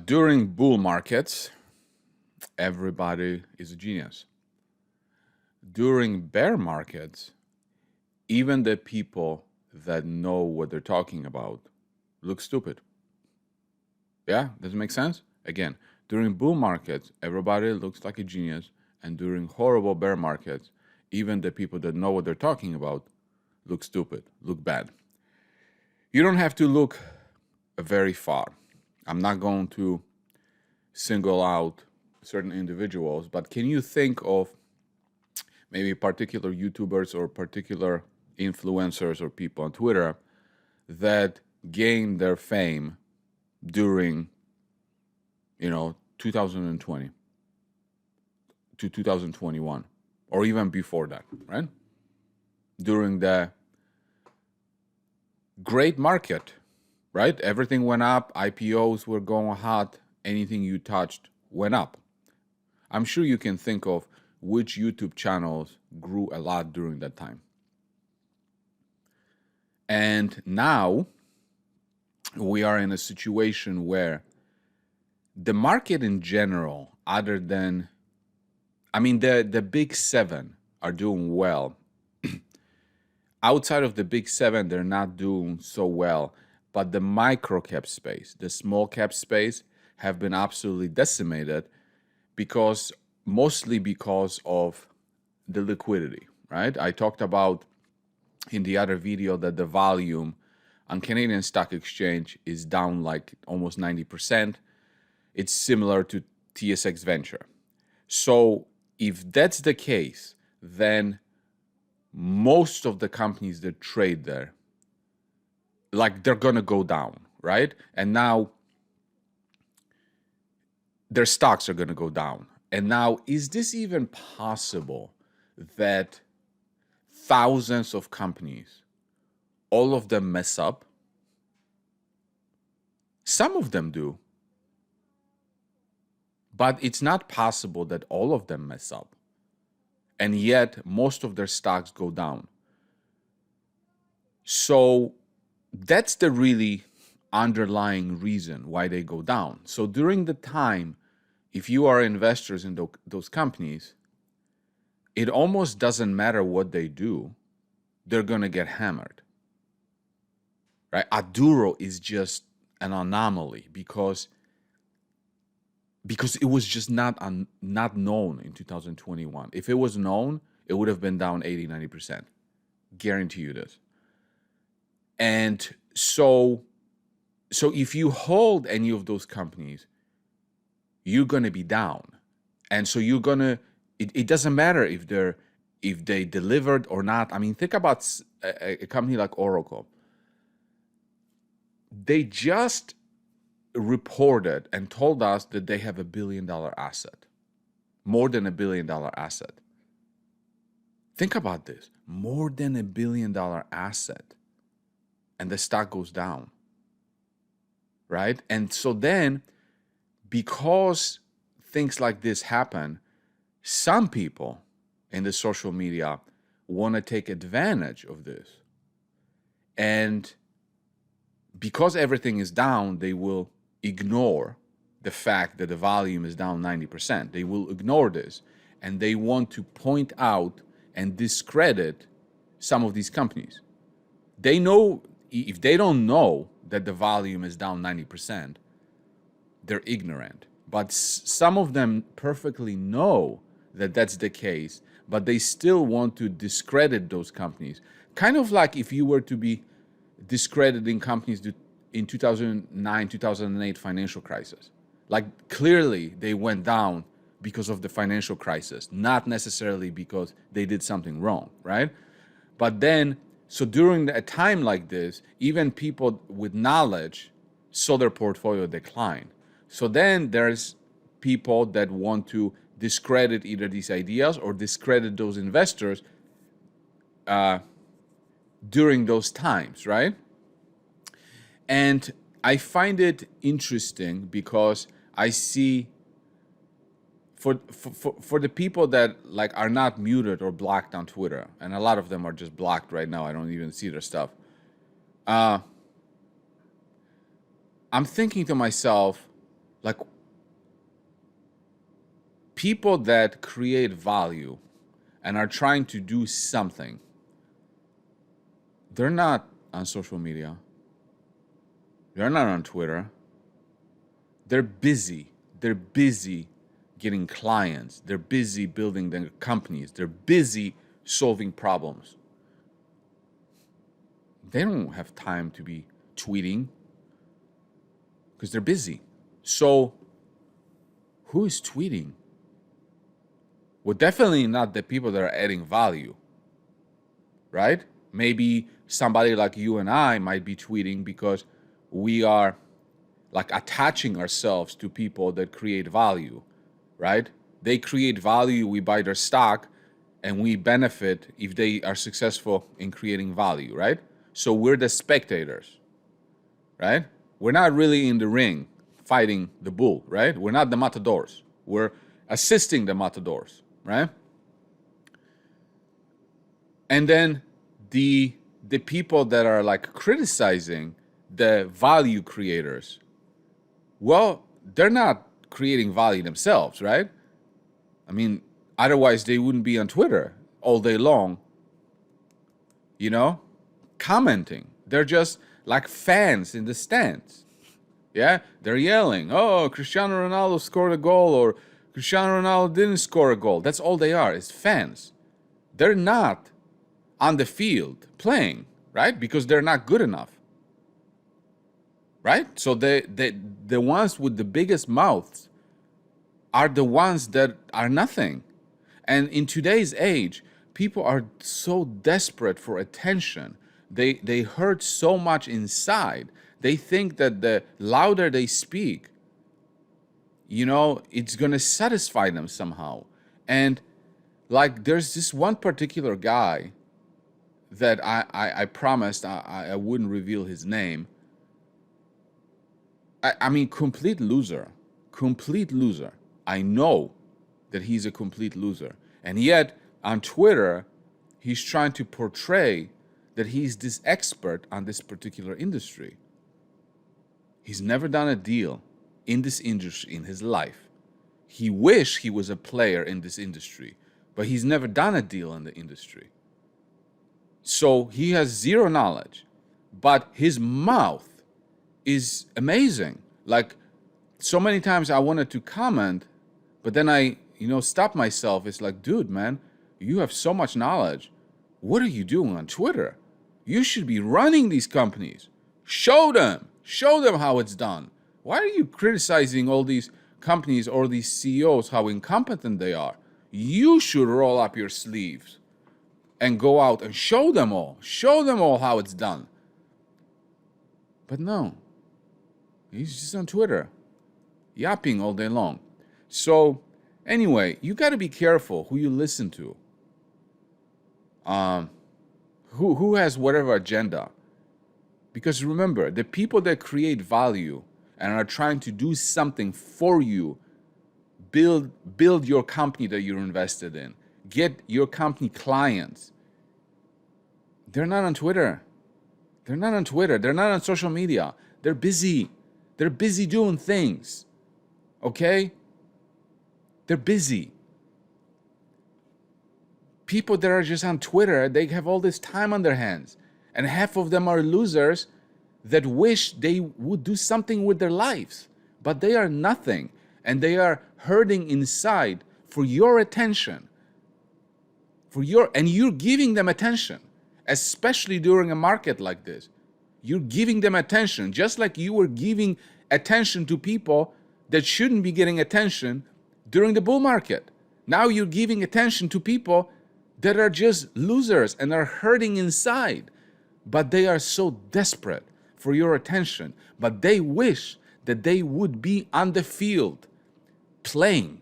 During bull markets, everybody is a genius. During bear markets, even the people that know what they're talking about look stupid. Yeah, does it make sense? Again, during bull markets, everybody looks like a genius, and during horrible bear markets, even the people that know what they're talking about look stupid, look bad. You don't have to look very far. I'm not going to single out certain individuals, but can you think of maybe particular YouTubers or particular influencers or people on Twitter that gained their fame during, 2020 to 2021, or even before that, right? During the great market, right? Everything went up, IPOs were going hot, anything you touched went up. I'm sure you can think of which YouTube channels grew a lot during that time. And now we are in a situation where the market in general, other than, the big seven are doing well. Outside of the big seven, they're not doing so well. But the micro cap space, the small cap space, have been absolutely decimated mostly because of the liquidity, right? I talked about in the other video that the volume on Canadian Stock Exchange is down like almost 90%. It's similar to TSX Venture. So if that's the case, then most of the companies that trade there, like they're gonna go down, right? And now their stocks are gonna go down. And now, is this even possible that thousands of companies, all of them mess up? Some of them do. But it's not possible that all of them mess up. And yet, most of their stocks go down. So that's the really underlying reason why they go down. So during the time, if you are investors in those companies, it almost doesn't matter what they do, they're going to get hammered. Right? Aduro is just an anomaly because it was just not known in 2021. If it was known, it would have been down 80-90%. Guarantee you this. And so if you hold any of those companies, you're going to be down. And so you're going to, it doesn't matter if they delivered or not. I mean, think about a company like Oracle. They just reported and told us that they have $1 billion asset, more than $1 billion asset. Think about this, more than $1 billion asset, and the stock goes down, right? And so then, because things like this happen, some people in the social media want to take advantage of this. And because everything is down, they will ignore the fact that the volume is down 90%. They will ignore this, and they want to point out and discredit some of these companies. They know, if they don't know that the volume is down 90%, they're ignorant. But some of them perfectly know that that's the case, but they still want to discredit those companies. Kind of like if you were to be discrediting companies in 2009, 2008 financial crisis. Like clearly they went down because of the financial crisis, not necessarily because they did something wrong, right? But then, so during a time like this, even people with knowledge saw their portfolio decline. So then there's people that want to discredit either these ideas or discredit those investors during those times, right? And I find it interesting because I see for the people that like are not muted or blocked on Twitter, and a lot of them are just blocked right now. I don't even see their stuff. I'm thinking to myself, Like, people that create value and are trying to do something, they're not on social media. They're not on Twitter. They're busy. They're busy getting clients. They're busy building their companies. They're busy solving problems. They don't have time to be tweeting because they're busy. So, who is tweeting? Well, definitely not the people that are adding value, right? Maybe somebody like you and I might be tweeting because we are like attaching ourselves to people that create value, right? They create value, we buy their stock, and we benefit if they are successful in creating value, right? So we're the spectators, right? We're not really in the ring fighting the bull, right? We're not the matadors. We're assisting the matadors, right? And then the people that are like criticizing the value creators, well, they're not creating value themselves, right? I mean, otherwise they wouldn't be on Twitter all day long, commenting. They're just like fans in the stands. Yeah, they're yelling, oh, Cristiano Ronaldo scored a goal, or Cristiano Ronaldo didn't score a goal. That's all they are, is fans. They're not on the field playing, right? Because they're not good enough. Right? So the ones with the biggest mouths are the ones that are nothing. And in today's age, people are so desperate for attention. They hurt so much inside. They think that the louder they speak, it's going to satisfy them somehow. And like, there's this one particular guy that I promised I wouldn't reveal his name. I mean, complete loser. I know that he's a complete loser. And yet, on Twitter, he's trying to portray that he's this expert on this particular industry. He's never done a deal in this industry in his life. He wished he was a player in this industry, but he's never done a deal in the industry. So he has zero knowledge, but his mouth is amazing. Like, so many times I wanted to comment, but then I, stopped myself. It's like, dude, man, you have so much knowledge. What are you doing on Twitter? You should be running these companies. Show them how it's done. Why are you criticizing all these companies or these CEOs, how incompetent they are? You should roll up your sleeves and go out and show them all how it's done. But no, he's just on Twitter, yapping all day long. So anyway, you got to be careful who you listen to. Who has whatever agenda. Because remember, the people that create value and are trying to do something for you, build your company that you're invested in, get your company clients, they're not on Twitter. They're not on social media. They're busy. They're busy doing things. Okay? They're busy. People that are just on Twitter, they have all this time on their hands. And half of them are losers that wish they would do something with their lives. But they are nothing. And they are hurting inside for your attention. And you're giving them attention, especially during a market like this. You're giving them attention, just like you were giving attention to people that shouldn't be getting attention during the bull market. Now you're giving attention to people that are just losers and are hurting inside. But they are so desperate for your attention. But they wish that they would be on the field playing,